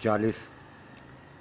40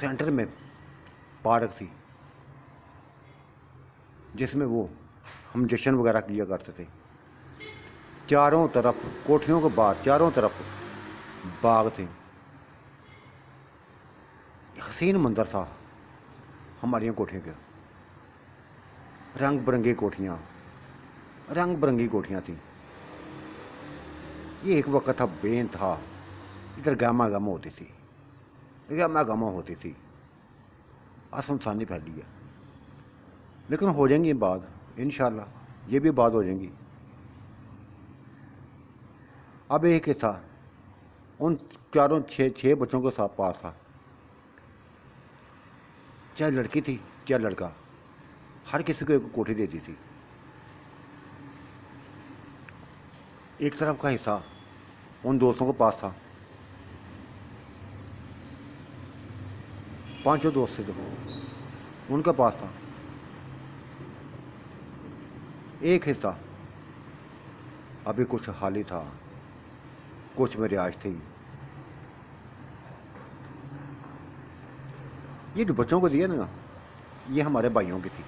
centre میں park تھی جس میں وہ ہم جشن وغیرہ کیا کرتے تھے. چاروں طرف کوٹھیوں کے باہر چاروں طرف باغ تھے. حسین منظر تھا ہماری کوٹھیوں کے. رنگ برنگی کوٹھیاں تھیں. یہ ایک وقت تھا بے انتہا. ادھر گاما گاما ہوتی تھی. آسمانی پھیلی ہے. لیکن ہو جائیں گی بات انشاءاللہ. یہ بھی بات ہو جائیں گی. اب ایک تھا ان چاروں چھ بچوں کے ساتھ پاس تھا. چاہے لڑکی تھی چاہے لڑکا, ہر کسی کو ایک کوٹھی دیتی تھی. ایک طرف کا حصہ ان دوستوں کے پاس تھا. 5 دوست تھے ان کے پاس تھا. ایک حصہ ابھی کچھ حالی تھا, کچھ میں رہائش تھی. یہ جو بچوں کو دیا نا, یہ ہمارے بھائیوں کی تھی.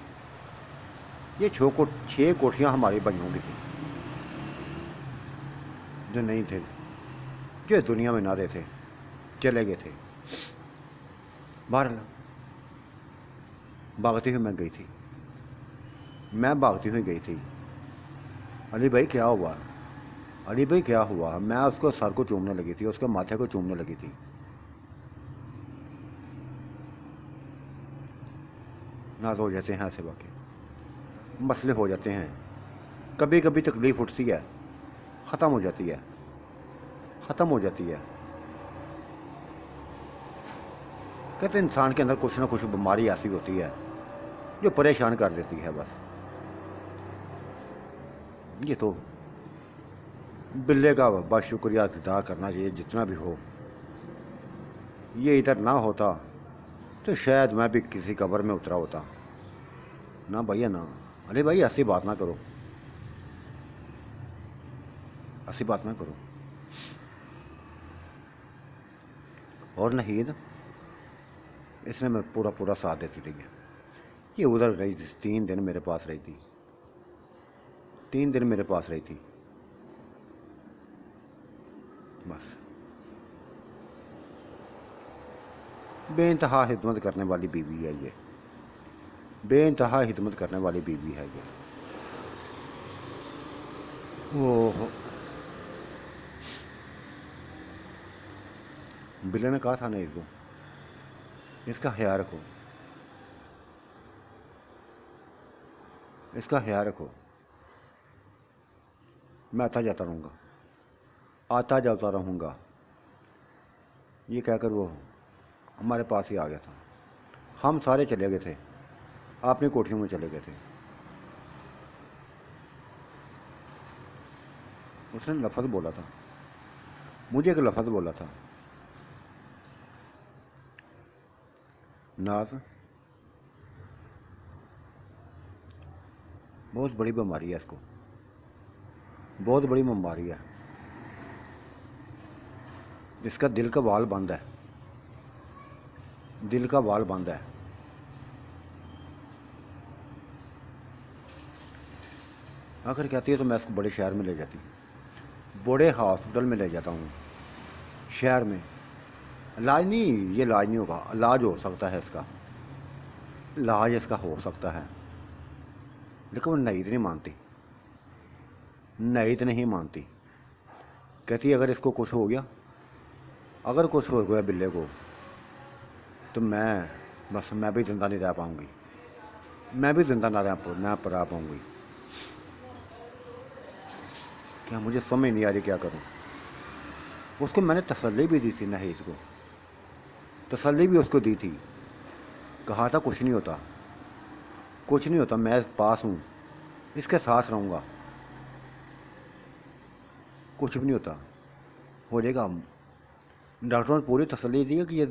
یہ 6 کوٹھیاں ہمارے بھائیوں کی تھی جو نہیں تھے, جو دنیا میں نہ رہے تھے, چلے گئے تھے. بہرحال بھاگتی ہوئی میں گئی تھی. علی بھائی کیا ہوا؟ میں اس کو سر کو چومنے لگی تھی, اس کے ماتھے کو چومنے لگی تھی. ناز ہو جاتے ہیں ایسے واقعے, مسئلے ہو جاتے ہیں. کبھی کبھی تکلیف اٹھتی ہے, ختم ہو جاتی ہے. کہتے ہیں انسان کے اندر کچھ نہ کچھ بیماری ایسی ہوتی ہے جو پریشان کر دیتی ہے. بس یہ تو بلے کا بس شکریہ ادا کرنا چاہیے جتنا بھی ہو. یہ ادھر نہ ہوتا تو شاید میں بھی کسی قبر میں اترا ہوتا. نہ بھیا نہ, علی بھائی ایسی بات نہ کرو, اور نہید اس نے میں پورا ساتھ دیتی رہی ہے. یہ ادھر رہی تھی 3 دن میرے پاس رہی تھی. بس بے انتہا خدمت کرنے والی بیوی ہے یہ. بلے نے کہا تھا نا اس کو, اس کا خیال رکھو. میں آتا جاتا رہوں گا. یہ کہہ کر وہ ہمارے پاس ہی آ گیا تھا. ہم سارے چلے گئے تھے, اپنی کوٹھیوں میں چلے گئے تھے. اس نے لفظ بولا تھا, مجھے ایک لفظ بولا تھا, ناز بہت بڑی بیماری ہے, اس کو بہت بڑی بیماری ہے. اس کا دل کا وال بند ہے. آخر کہتی ہے تو میں اس کو بڑے شہر میں لے جاتی, بڑے ہاسپٹل میں لے جاتا ہوں شہر میں. علاج نہیں ہوگا, علاج ہو سکتا ہے اس کا, ہو سکتا ہے. لیکن وہ نہید نہیں مانتی. کہتی ہے اگر اس کو کچھ ہو گیا بلے کو, تو میں بھی زندہ نہیں رہ پاؤں گی. کیا مجھے سمجھ نہیں آ رہی کیا کروں. اس کو میں نے تسلی بھی دی تھی, نہید کو تسلی بھی اس کو دی تھی. کہا تھا کچھ نہیں ہوتا, میں پاس ہوں, اس کے ساتھ رہوں گا. کچھ بھی نہیں ہوتا, ہو جائے گا. ڈاکٹروں نے پوری تسلی دی ہے کہ یہ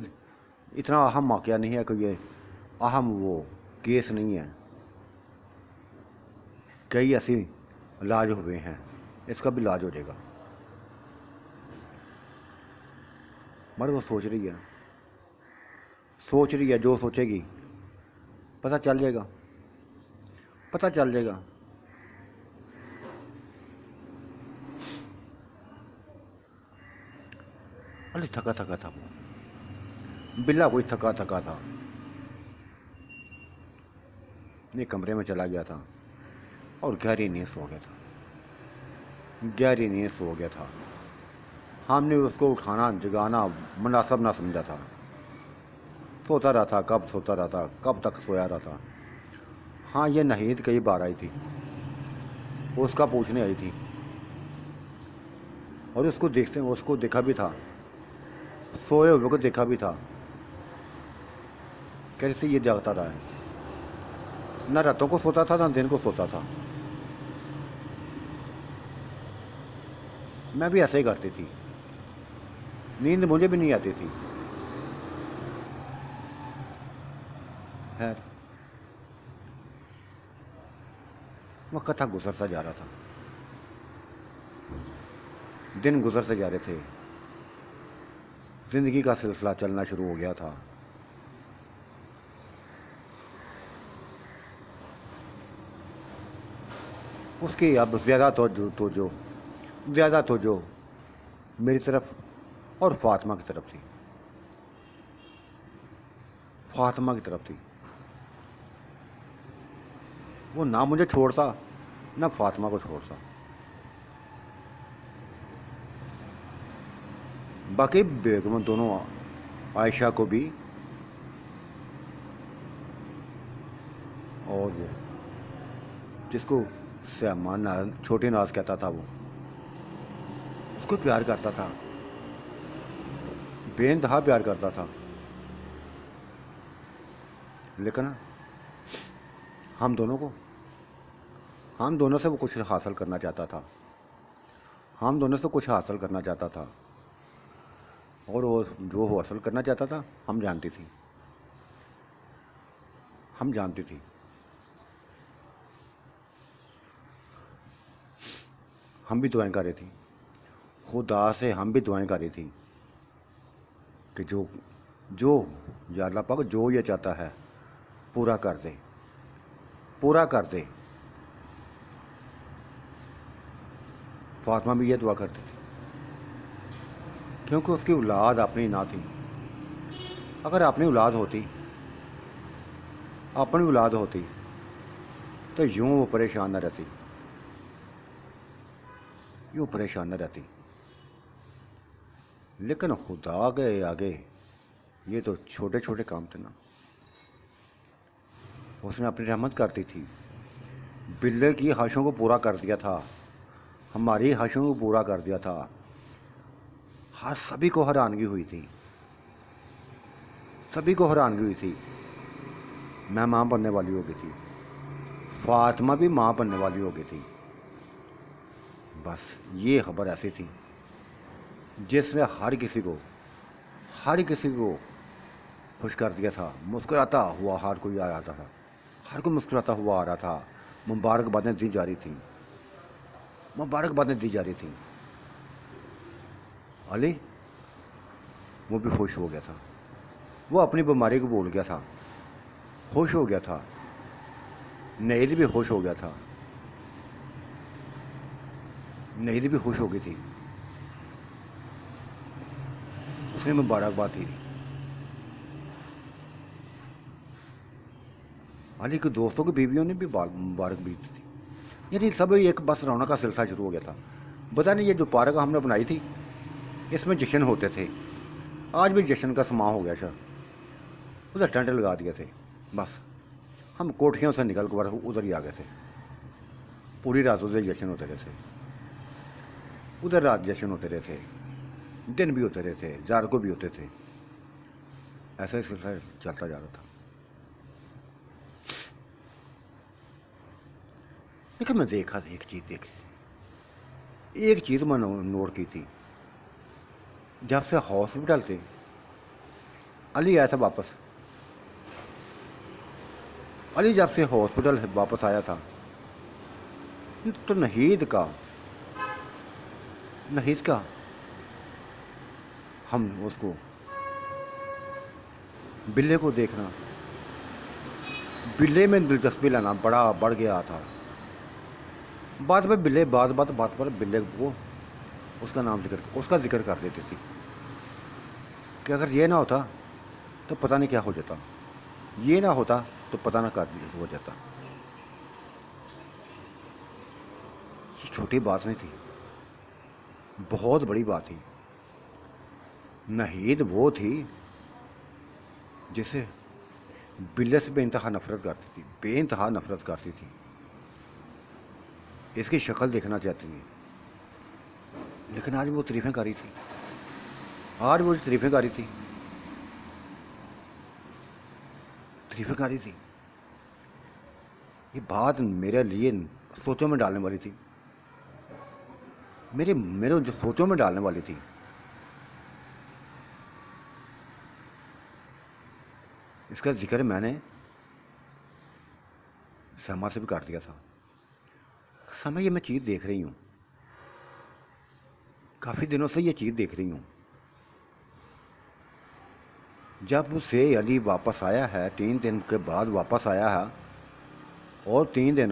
اتنا اہم واقعہ نہیں ہے, کہ یہ اہم وہ کیس نہیں ہے. کئی ایسے علاج ہوئے ہیں, اس کا بھی علاج ہو جائے گا. مگر وہ سوچ رہی ہے سوچ رہی ہے جو سوچے گی پتہ چل جائے گا، پتہ چل جائے گا۔ علی تھکا تھکا تھا، وہ بلا کوئی تھکا تھکا تھا۔ یہ کمرے میں چلا گیا تھا اور گہری نیند سو گیا تھا، گہری نیند سو گیا تھا۔ ہم نے اس کو اٹھانا جگانا مناسب نہ سمجھا تھا۔ سوتا رہا تھا، کب سوتا رہا تھا، کب تک سویا رہا تھا۔ ہاں یہ نہید کئی بار آئی تھی، اس کا پوچھنے آئی تھی اور اس کو دیکھا بھی تھا، سوئے ہوئے کو دیکھا بھی تھا، کیسے یہ جاگتا رہا ہے، نہ راتوں کو سوتا تھا نہ دن کو سوتا تھا۔ میں بھی ایسے ہی کرتی تھی، نیند مجھے بھی نہیں آتی تھی۔ خیر وقت تھا گزرتا جا رہا تھا، دن گزرتے جا رہے تھے، زندگی کا سلسلہ چلنا شروع ہو گیا تھا۔ اس کی اب زیادہ توجہ میری طرف اور فاطمہ کی طرف تھی، فاطمہ کی طرف تھی۔ وہ نہ مجھے چھوڑتا نہ فاطمہ کو چھوڑتا۔ باقی بیگم دونوں عائشہ کو بھی اور وہ جس کو سیمان چھوٹی ناز کہتا تھا وہ اس کو پیار کرتا تھا، بے انتہا پیار کرتا تھا، لیکن ہم دونوں سے وہ کچھ حاصل کرنا چاہتا تھا، ہم دونوں سے کچھ حاصل کرنا چاہتا تھا، اور وہ جو حاصل کرنا چاہتا تھا ہم جانتی تھی، ہم جانتی تھی۔ ہم بھی دعائیں کر رہی تھی، خدا سے ہم بھی دعائیں کر رہی تھی کہ جو یا اللہ پاک جو یہ چاہتا ہے پورا کر دے، پورا کر دے۔ فاطمہ بھی یہ دعا کرتی تھی کیونکہ اس کی اولاد اپنی نہ تھی۔ اگر اپنی اولاد ہوتی تو یوں وہ پریشان نہ رہتی، لیکن خدا کے آگے یہ تو چھوٹے چھوٹے کام تھے نا۔ اس نے اپنی رحمت کرتی تھی، بلے کی خواہشوں کو پورا کر دیا تھا، ہماری خواہشوں کو پورا کر دیا تھا۔ سبھی کو حیرانگی ہوئی تھی، میں ماں بننے والی ہو گئی تھی، فاطمہ بھی ماں بننے والی ہو گئی تھی۔ بس یہ خبر ایسی تھی جس نے ہر کسی کو خوش کر دیا تھا۔ مسکراتا ہوا ہر کوئی آ رہا تھا، ہر کوئی مسکراتا ہوا آ رہا تھا، مبارکبادیں دی جا رہی تھیں۔ علی وہ بھی خوش ہو گیا تھا، وہ اپنی بیماری کو بھول گیا تھا، خوش ہو گیا تھا۔ نہید بھی خوش ہو گیا تھا، نہید بھی خوش ہو گئی تھی، اس نے مبارکباد دی۔ علی کے دوستوں کی بیویوں نے بھی مبارک بھی دی تھی، یعنی سب ایک بس رونق کا سلسلہ شروع ہو گیا تھا۔ پتہ نہیں یہ جو پارک ہم نے بنائی تھی اس میں جشن ہوتے تھے، آج بھی جشن کا سماں ہو گیا شاید، ادھر ٹینٹ لگا دیے تھے، بس ہم کوٹھیوں سے نکل کر ادھر ہی آ گئے تھے، پوری رات ادھر جشن ہوتے رہے تھے، ادھر رات جشن ہوتے رہے تھے، دن بھی ہوتے رہے تھے، رات کو بھی ہوتے تھے، ایسا ہی سلسلہ چلتا جا رہا تھا۔ لیکن میں دیکھا تھا ایک چیز میں نوٹ کی تھی، جب سے ہاسپٹل سے علی آیا تھا واپس، علی جب سے ہاسپٹل واپس آیا تھا تو نہید کا ہم اس کو بلے کو دیکھنا، بلے میں دلچسپی لینا بڑا بڑھ گیا تھا۔ بات پر بلے کو اس کا ذکر کر دیتی تھی کہ اگر یہ نہ ہوتا تو پتہ نہیں کیا ہو جاتا، یہ نہ ہوتا تو پتہ نہ کیا ہو جاتا۔ یہ چھوٹی بات نہیں تھی، بہت بڑی بات تھی۔ ناہید وہ تھی جسے بلے سے بے انتہا نفرت کرتی تھی، اس کی شکل دیکھنا چاہتی تھی، لیکن آج وہ تعریفیں کر رہی تھی۔ یہ بات میرے لیے سوچوں میں ڈالنے والی تھی، میرے جو سوچوں میں ڈالنے والی تھی۔ اس کا ذکر میں نے سما سے بھی کر دیا تھا۔ سما، یہ میں چیز دیکھ رہی ہوں، کافی دنوں سے یہ چیز دیکھ رہی ہوں۔ جب سے علی واپس آیا ہے، 3 دن کے بعد واپس آیا ہے، اور 3 دن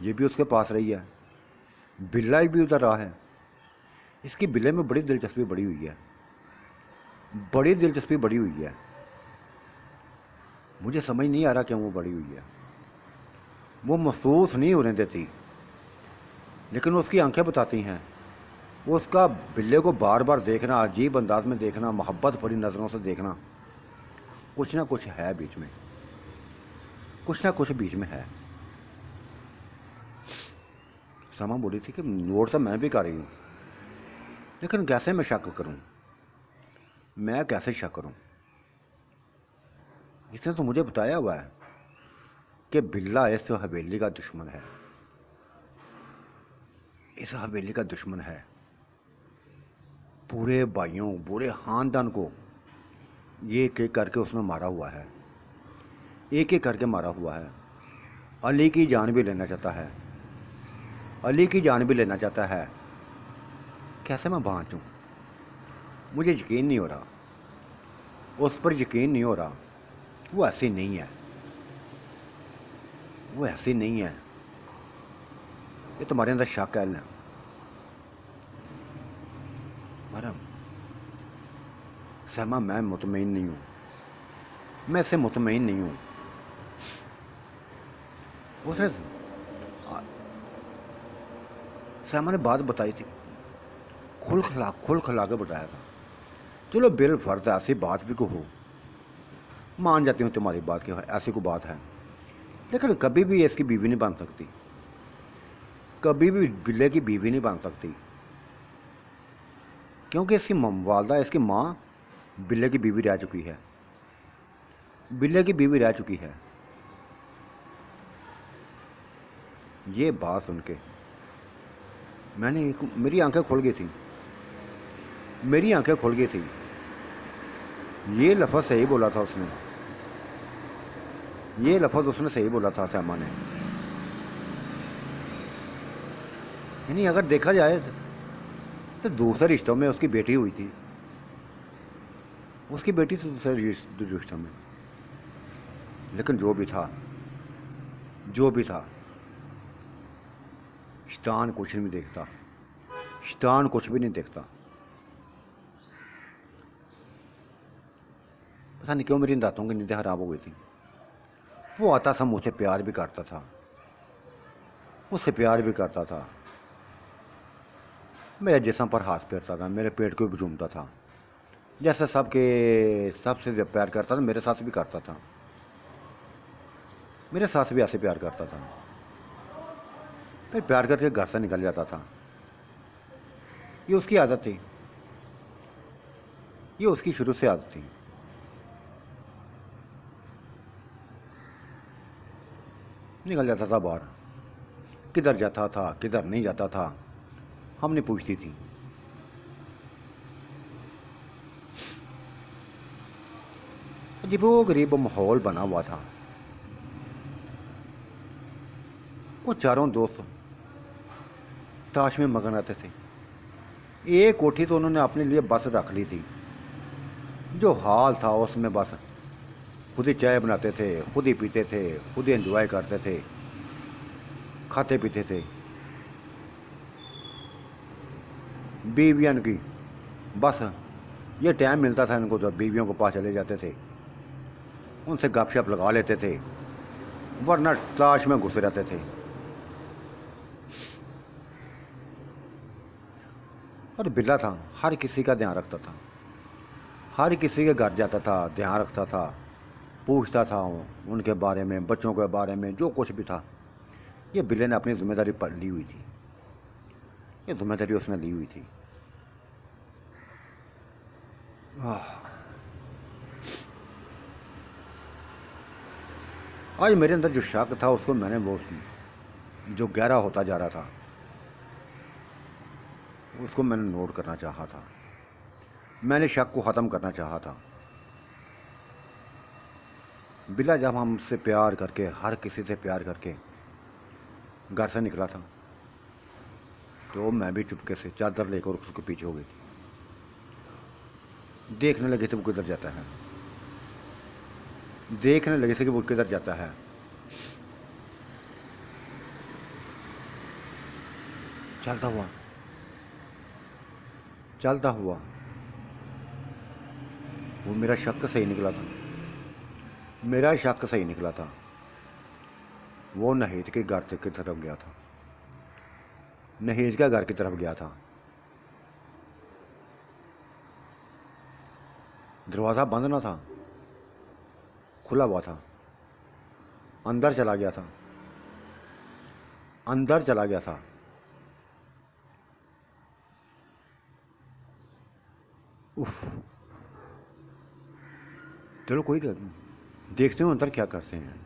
یہ بھی اس کے پاس رہی ہے، بلا بھی ادھر رہا ہے۔ اس کی بلے میں بڑی دلچسپی بڑی ہوئی ہے۔ مجھے سمجھ نہیں آ رہا کیوں وہ بڑی ہوئی ہے۔ وہ محسوس نہیں ہونے دیتی، لیکن اس کی آنکھیں بتاتی ہیں۔ وہ اس کا بلے کو بار بار دیکھنا، عجیب انداز میں دیکھنا، محبت بھری نظروں سے دیکھنا، کچھ نہ کچھ ہے بیچ میں ہے۔ سما بولی تھی کہ نوٹ سے میں بھی کر رہی ہوں، لیکن کیسے میں شک کروں؟ اس نے تو مجھے بتایا ہوا ہے کہ بلا اس حویلی کا دشمن ہے، پورے بھائیوں، پورے خاندان کو ایک ایک کر کے اس نے مارا ہوا ہے۔ علی کی جان بھی لینا چاہتا ہے۔ کیسے میں بانچوں؟ مجھے یقین نہیں ہو رہا، اس پر یقین نہیں ہو رہا۔ وہ ایسی نہیں ہے۔ یہ تمہارے اندر شک ہے مرم؟ سما، میں مطمئن نہیں ہوں، میں اس سے مطمئن نہیں ہوں۔ اسے سما نے بات بتائی تھی، کھل کھلا کے بتایا تھا۔ چلو بالفرض ایسی بات بھی کو ہو، مان جاتی ہوں تمہاری بات کہ ایسی کوئی بات ہے، لیکن کبھی بھی اس کی بیوی نہیں بن سکتی، کبھی بھی بلے کی بیوی نہیں بن سکتی، کیونکہ اس کی والدہ، اس کی ماں بلے کی بیوی رہ چکی ہے۔ یہ بات سن کے میری آنکھیں کھل گئی تھی۔ یہ لفظ صحیح بولا تھا اس نے، صحیح بولا تھا سما نے۔ یعنی اگر دیکھا جائے تو دوسرے رشتوں میں اس کی بیٹی ہوئی تھی، دوسرے رشتوں میں، لیکن جو بھی تھا شیطان کچھ بھی نہیں دیکھتا۔ پتہ نہیں کیوں میری راتوں کی نیندیں خراب ہو گئی تھی۔ وہ آتا تھا، مجھ سے پیار بھی کرتا تھا، میرے جسم پر ہاتھ پھیرتا تھا، میرے پیٹ کو بھی چومتا تھا، جیسے سب سے پیار کرتا تھا، میرے ساتھ بھی کرتا تھا، میرے ساتھ بھی ایسے پیار کرتا تھا۔ پھر پیار کر کے گھر سے نکل جاتا تھا۔ یہ اس کی عادت تھی، یہ اس کی شروع سے عادت تھی۔ نکل جاتا تھا باہر، کدھر جاتا تھا کدھر نہیں جاتا تھا ہم نہیں پوچھتی تھی۔ عجیب و غریب ماحول بنا ہوا تھا۔ وہ چاروں دوست تاش میں مگن رہتے تھے۔ ایک کوٹھی تو انہوں نے اپنے لیے بس رکھ لی تھی، جو حال تھا اس میں بس خود ہی چائے بناتے تھے، خود ہی پیتے تھے، خود ہی انجوائے کرتے تھے، کھاتے پیتے تھے. بیویاں کی بس یہ ٹائم ملتا تھا ان کو تو بیویوں کے پاس چلے جاتے تھے، ان سے گپ شپ لگا لیتے تھے، ورنہ تلاش میں گھسے رہتے تھے. اور بلا تھا، ہر کسی کا دھیان رکھتا تھا، ہر کسی کے گھر جاتا تھا، دھیان رکھتا تھا، پوچھتا تھا ان کے بارے میں، بچوں کے بارے میں، جو کچھ بھی تھا. یہ بلے نے اپنی ذمہ داری لی ہوئی تھی، یہ ذمہ داری اس نے لی ہوئی تھی. آج میرے اندر جو شک تھا اس کو میں نے وہ جو گہرا ہوتا جا رہا تھا اس کو میں نے نوٹ کرنا چاہا تھا، میں نے شک کو ختم کرنا چاہا تھا. بلا جب ہم سے پیار کر کے، ہر کسی سے پیار کر کے گھر سے نکلا تھا تو میں بھی چپکے سے چادر لے کر اس کو پیچھے ہو گئی تھی. دیکھنے لگے تھے وہ کدھر جاتا ہے، دیکھنے لگے تھے کہ وہ کدھر جاتا ہے. چلتا ہوا چلتا ہوا وہ میرا شک صحیح نکلا تھا، میرا شک صحیح نکلا تھا. وہ نہید کے گھر کی طرف گیا تھا، نہید کا گھر کی طرف گیا تھا. دروازہ بند نہ تھا، کھلا ہوا تھا. اندر چلا گیا تھا، اندر چلا گیا تھا. اف، چلو کوئی دیکھتے ہوں اندر کیا کرتے ہیں.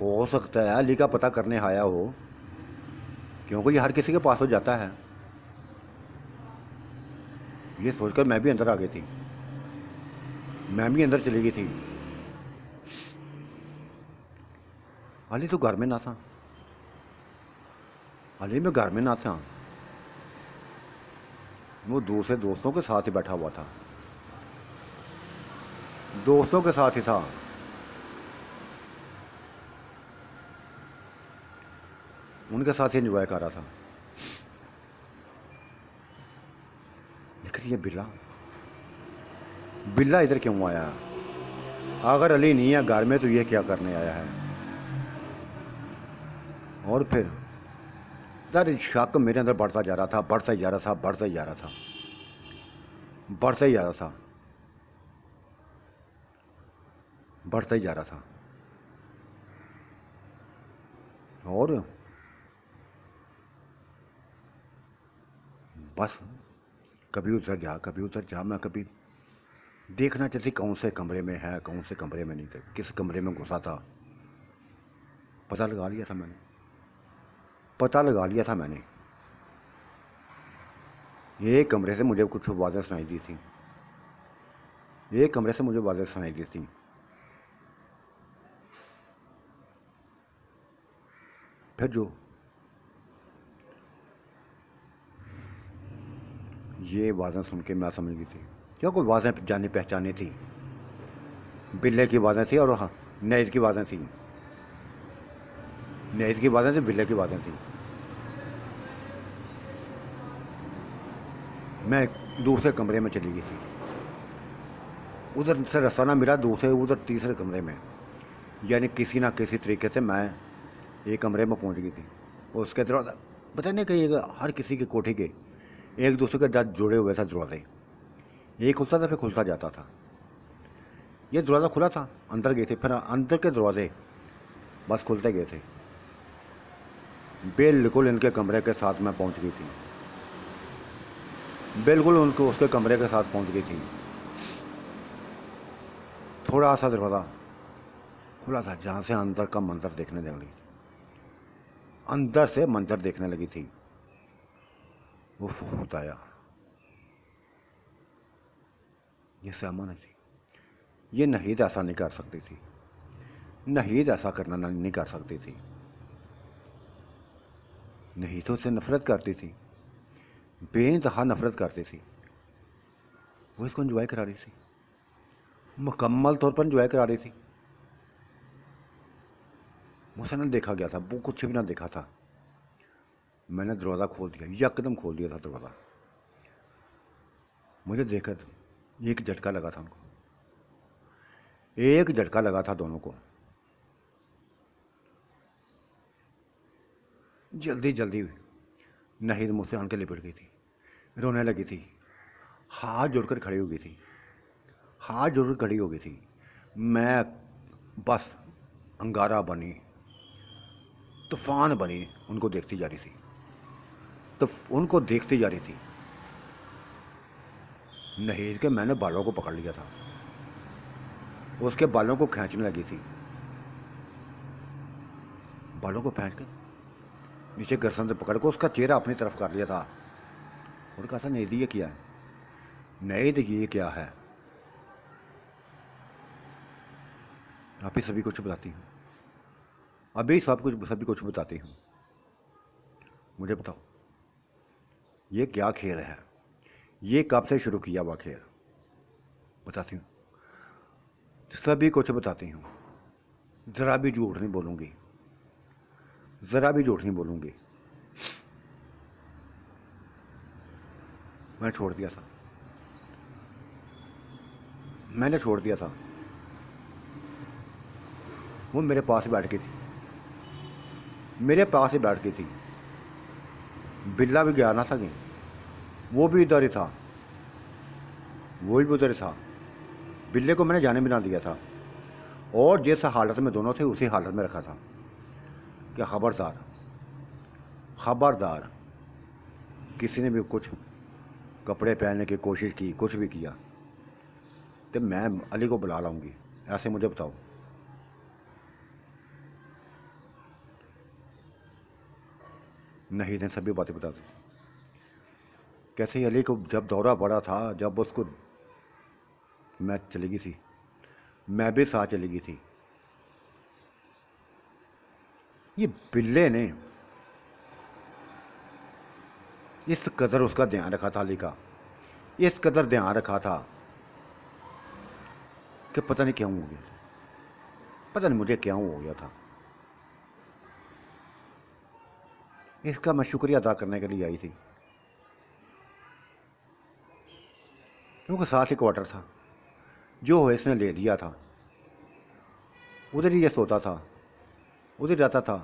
ہو سکتا ہے علی کا پتہ کرنے آیا ہو، کیونکہ یہ ہر کسی کے پاس ہو جاتا ہے. یہ سوچ کر میں بھی اندر آ گئی تھی، میں بھی اندر چلی گئی تھی. علی تو گھر میں نہ تھا، علی میں گھر میں نہ تھا، وہ دوسرے دوستوں کے ساتھ ہی بیٹھا ہوا تھا، دوستوں کے ساتھ ہی تھا. ان کے ساتھ ہی انجوائے کر رہا تھا. لیکن یہ بلا ادھر کیوں آیا؟ اگر علی نہیں ہے گھر میں تو یہ کیا کرنے آیا ہے؟ اور پھر در شک میرے اندر بڑھتا جا رہا تھا، بڑھتا جا رہا تھا، بڑھتا جا رہا تھا، بڑھتا جا رہا تھا، بڑھتا جا رہا تھا. اور بس کبھی ادھر جا، کبھی ادھر جا. میں کبھی دیکھنا چاہتی کون سے کمرے میں ہے، کون سے کمرے میں نہیں تھے، کس کمرے میں گھسا تھا. پتہ لگا لیا تھا میں نے، پتہ لگا لیا تھا میں نے. ایک کمرے سے مجھے کچھ آوازیں سنائی دی تھیں، ایک کمرے سے مجھے آوازیں سنائی دی تھیں. پھر جو یہ آوازیں سن کے میں سمجھ گئی تھی کیا کوئی آوازیں جانی پہچانی تھی. بلے کی آوازیں تھیں اور نیز کی آوازیں تھیں، نیز کی آوازیں تھیں، بلے کی آوازیں تھیں. میں دوسرے کمرے میں چلی گئی تھی، ادھر سے رستہ نہ ملا، دوسرے ادھر تیسرے کمرے میں، یعنی کسی نہ کسی طریقے سے میں ایک کمرے میں پہنچ گئی تھی. اور اس کے دروازہ پتہ نہیں کہ ہر کسی کے کوٹھی کے ایک دوسرے کے ساتھ جڑے ہوئے تھے دروازے، ایک کھلتا تھا پھر کھلتا جاتا تھا. یہ دروازہ کھلا تھا، اندر گئے تھے، پھر اندر کے دروازے بس کھلتے گئے تھے. بالکل ان کے کمرے کے ساتھ میں پہنچ گئی تھی، بالکل ان کو اس کے کمرے کے ساتھ پہنچ گئی تھی. تھوڑا سا دروازہ کھلا تھا جہاں سے اندر کا منظر دیکھنے لگی تھی، اندر سے منظر دیکھنے لگی تھی. خدایا، یہ سیما نہیں تھی، یہ نہید ایسا نہیں کر سکتی تھی، نہید ایسا کرنا نہیں کر سکتی تھی. نہید تو سے نفرت کرتی تھی، بے انتہا نفرت کرتی تھی. وہ اس کو انجوائے کرا رہی تھی، مکمل طور پر انجوائے کرا رہی تھی. مجھ سے نہ دیکھا گیا تھا، وہ کچھ بھی نہ دیکھا تھا. میں نے دروازہ کھول دیا، یکدم کھول دیا تھا دروازہ. مجھے دیکھ کر ایک جھٹکا لگا تھا ان کو، ایک جھٹکا لگا تھا دونوں کو. جلدی جلدی نہید مجھ سے آن کے لپٹ گئی تھی، رونے لگی تھی، ہاتھ جوڑ کر کھڑی ہو گئی تھی، ہاتھ جوڑ کر کھڑی ہو گئی تھی. میں بس انگارہ بنی، طوفان بنی، ان کو دیکھتی جا رہی تھی، تو ان کو دیکھتی جا رہی تھی. نہید کے میں نے بالوں کو پکڑ لیا تھا، اس کے بالوں کو کھینچنے لگی تھی، بالوں کو پھینچ کے نیچے گرسن سے پکڑ کے اس کا چہرہ اپنی طرف کر لیا تھا اور کہا تھا نہید یہ کیا ہے، نہید یہ کیا ہے. آپ ہی سبھی کچھ بتاتی ہوں، ابھی سبھی کچھ بتاتی ہوں. مجھے بتاؤ یہ کیا کھیل ہے، یہ کب سے شروع کیا ہوا کھیل؟ بتاتی ہوں، سبھی کچھ بتاتی ہوں. ذرا بھی جھوٹ نہیں بولوں گی، ذرا بھی جھوٹ نہیں بولوں گی. میں نے چھوڑ دیا تھا، میں نے چھوڑ دیا تھا. وہ میرے پاس ہی بیٹھ گئی تھی، میرے پاس ہی بیٹھ گئی تھی. بلا بھی گیا نہ تھا کہیں، وہ بھی ادھر ہی تھا، وہ بھی ادھر ہی تھا. بلے کو میں نے جانے بھی نہ دیا تھا، اور جس حالت میں دونوں تھے اسی حالت میں رکھا تھا کہ خبردار خبردار کسی نے بھی کچھ کپڑے پہننے کی کوشش کی، کچھ بھی کیا تو میں علی کو بلا لاؤں گی. ایسے مجھے بتاؤ. نہیں، سبھی باتیں بتا دی. کیسے علی کو جب دورہ پڑا تھا، جب اس کو میں چلی گئی تھی، میں بھی ساتھ چلی گئی تھی. یہ بلے نے اس قدر اس کا دھیان رکھا تھا، علی کا اس قدر دھیان رکھا تھا کہ پتہ نہیں کیوں ہو گیا، پتہ نہیں مجھے کیوں ہو گیا تھا. اس کا میں شکریہ ادا کرنے کے لیے آئی تھی، کیونکہ ساتھ ہی کوارٹر تھا، جو اس نے لے لیا تھا. ادھر ہی یہ سوتا تھا، ادھر رہتا تھا،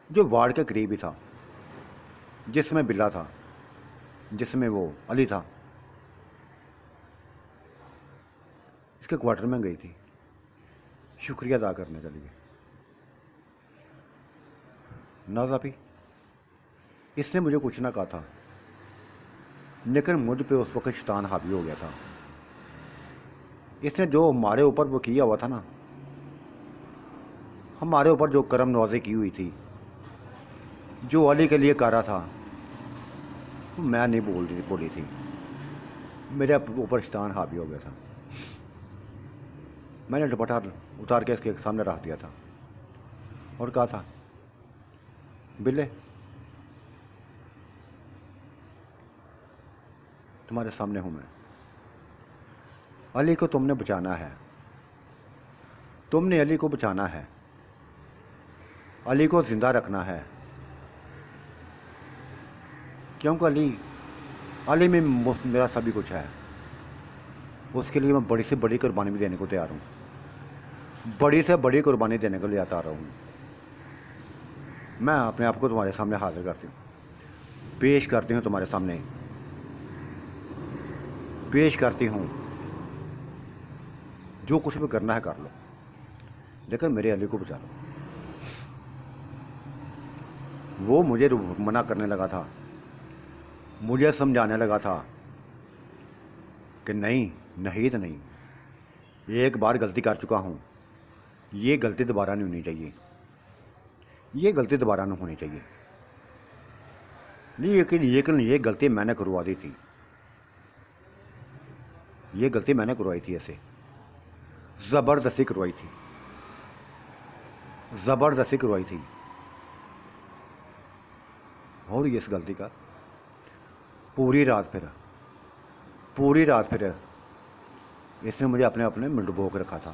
جو وارڈ کے قریب ہی تھا، جس میں بلا تھا، جس میں وہ علی تھا. اس کے کوارٹر میں گئی تھی شکریہ ادا کرنے کے لیے. ناظافی اس نے مجھے کچھ نہ کہا تھا، لیکن مجھ پہ اس وقت شیطان حاوی ہو گیا تھا. اس نے جو ہمارے اوپر وہ کیا ہوا تھا نا، ہمارے اوپر جو کرم نوازی کی ہوئی تھی، جو علی کے لیے کر رہا تھا، میں نہیں بولی تھی. میرے اوپر شیطان حاوی ہو گیا تھا. میں نے دوپٹہ اتار کے اس کے سامنے رکھ دیا تھا اور کہا تھا بلے تمہارے سامنے ہوں میں، علی کو تم نے بچانا ہے، تم نے علی کو بچانا ہے، علی کو زندہ رکھنا ہے. کیونکہ علی میں میرا سبھی کچھ ہے. اس کے لیے میں بڑی سے بڑی قربانی بھی دینے کو تیار ہوں، بڑی سے بڑی قربانی دینے کے لیے تیار ہوں. میں اپنے آپ کو تمہارے سامنے حاضر کرتی ہوں، پیش کرتی ہوں، تمہارے سامنے پیش کرتی ہوں. جو کچھ بھی کرنا ہے کر لو، لیکن میرے علی کو بچا لو. وہ مجھے منع کرنے لگا تھا، مجھے سمجھانے لگا تھا کہ نہیں نہید نہیں، ایک بار غلطی کر چکا ہوں، یہ غلطی دوبارہ نہیں ہونی چاہیے، یہ غلطی دوبارہ نہیں ہونی چاہیے. لیکن یہ غلطی میں نے کروا دی تھی، یہ غلطی میں نے کروائی تھی، ایسے زبردستی کروائی تھی، زبردستی کروائی تھی. اور اس غلطی کا پوری رات پھر اس نے مجھے اپنے میں ڈبو کے رکھا تھا.